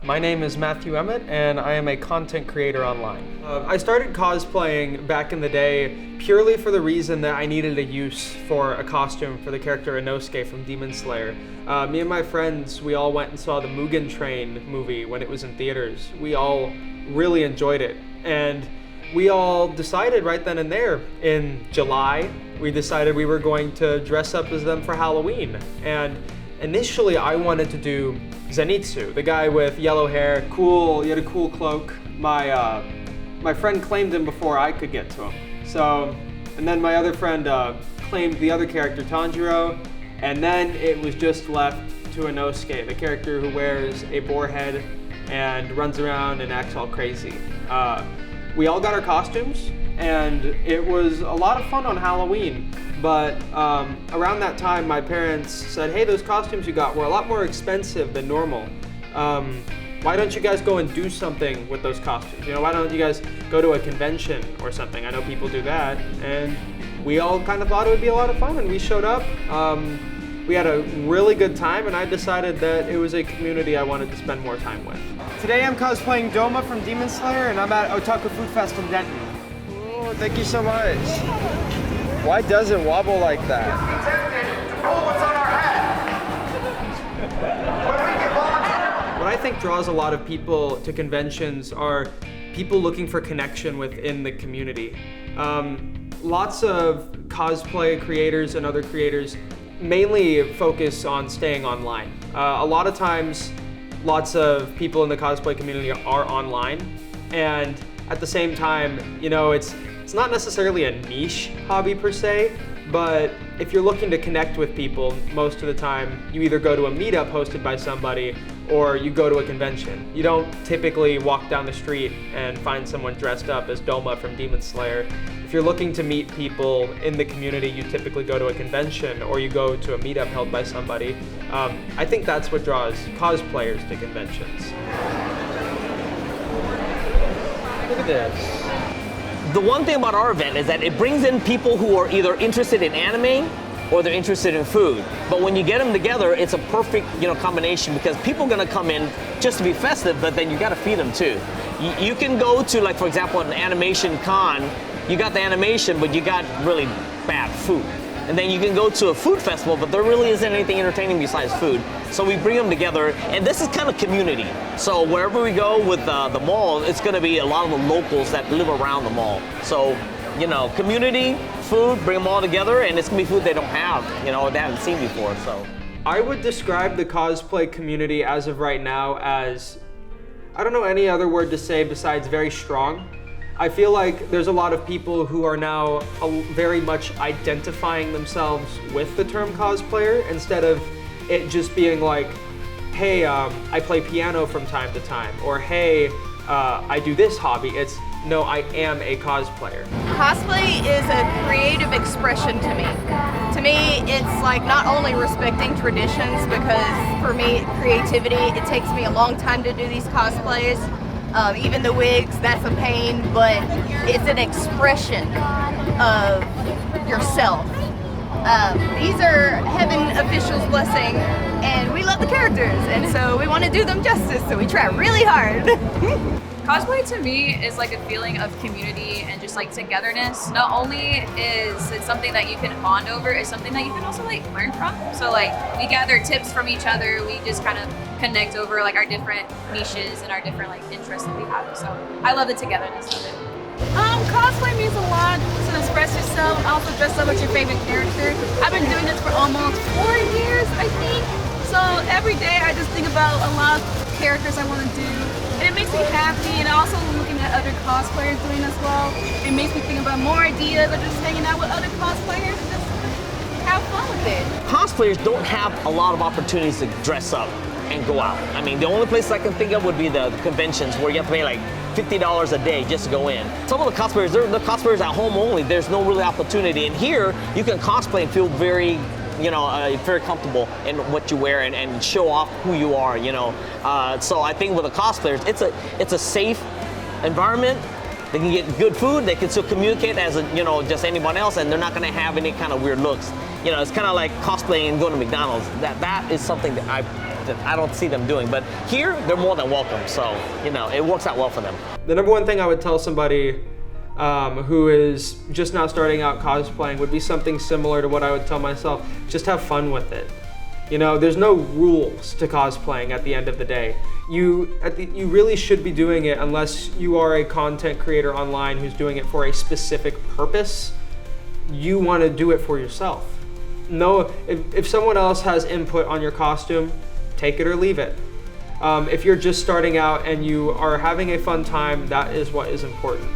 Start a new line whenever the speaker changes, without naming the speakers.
My name is Matthew Emmett, and I am a content creator online. I started cosplaying back in the day purely for the reason that I needed a use for a costume for the character Inosuke from Demon Slayer. Me and my friends, we all went and saw the Mugen Train movie when it was in theaters. We all really enjoyed it, and we all decided right then and there in July, we decided we were going to dress up as them for Halloween. And initially I wanted to do Zenitsu, the guy with yellow hair, cool, he had a cool cloak. My friend claimed him before I could get to him. So, and then my other friend claimed the other character, Tanjiro, and then it was just left to Inosuke, the character who wears a boar head and runs around and acts all crazy. We all got our costumes, and it was a lot of fun on Halloween. But around that time, my parents said, hey, those costumes you got were a lot more expensive than normal. Why don't you guys go and do something with those costumes? You know, why don't you guys go to a convention or something? I know people do that. And we all kind of thought it would be a lot of fun, and we showed up. We had a really good time, and I decided that it was a community I wanted to spend more time with.
Today I'm cosplaying Doma from Demon Slayer, and I'm at Otaku Food Fest in Denton. Oh, thank you so much. Why does it wobble like that?
What I think draws a lot of people to conventions are people looking for connection within the community. Lots of cosplay creators and other creators mainly focus on staying online. A lot of times, lots of people in the cosplay community are online, and at the same time, you know, it's not necessarily a niche hobby per se, but if you're looking to connect with people, most of the time you either go to a meetup hosted by somebody or you go to a convention. You don't typically walk down the street and find someone dressed up as Doma from Demon Slayer. If you're looking to meet people in the community, you typically go to a convention or you go to a meetup held by somebody. I think that's what draws cosplayers to conventions.
Look at this.
The one thing about our event is that it brings in people who are either interested in anime or they're interested in food. But when you get them together, it's a perfect, combination, because people are gonna come in just to be festive, but then you gotta feed them too. You can go to, like, for example, an animation con, you got the animation, but you got really bad food. And then you can go to a food festival, but there really isn't anything entertaining besides food. So we bring them together, and this is kind of community. So wherever we go with the mall, it's gonna be a lot of the locals that live around the mall. So, community, food, bring them all together, and it's gonna be food they don't have, they haven't seen before, so.
I would describe the cosplay community as of right now as, I don't know any other word to say besides very strong. I feel like there's a lot of people who are now very much identifying themselves with the term cosplayer instead of it just being like, hey, I play piano from time to time, or hey, I do this hobby. It's, no, I am a cosplayer.
Cosplay is a creative expression to me. To me, it's like not only respecting traditions, because for me, creativity, it takes me a long time to do these cosplays. Even the wigs, that's a pain, but it's an expression of yourself. These are heaven officials' blessing, and we love the characters, and so we want to do them justice, so we try really hard.
Cosplay to me is like a feeling of community and just like togetherness. Not only is it something that you can bond over, it's something that you can also like learn from. So like we gather tips from each other, we just kind of connect over like our different niches and our different like interests that we have. So I love the togetherness of it.
Cosplay means a lot to express yourself, also dress up with your favorite character. I've been doing this for almost 4 years, I think. So every day I just think about a lot of characters I want to do. And it makes me happy, and also looking at other cosplayers doing as well. It makes me think about more ideas, or just hanging out with other cosplayers and just have fun with it.
Cosplayers don't have a lot of opportunities to dress up and go out. I mean, the only place I can think of would be the conventions where you have to pay like $50 a day just to go in. Some of the cosplayers, they're the cosplayers at home only. There's no really opportunity. And here, you can cosplay and feel very very comfortable in what you wear and show off who you are, So I think with the cosplayers, it's a safe environment. They can get good food, they can still communicate as just anyone else, and they're not gonna have any kind of weird looks. It's kind of like cosplaying and going to McDonald's. That is something that I that I don't see them doing. But here, they're more than welcome. So, you know, it works out well for them.
The number one thing I would tell somebody who is just now starting out cosplaying would be something similar to what I would tell myself. Just have fun with it. You know, there's no rules to cosplaying at the end of the day. You really should be doing it unless you are a content creator online who's doing it for a specific purpose. You want to do it for yourself. No, if someone else has input on your costume, take it or leave it. If you're just starting out and you are having a fun time, that is what is important.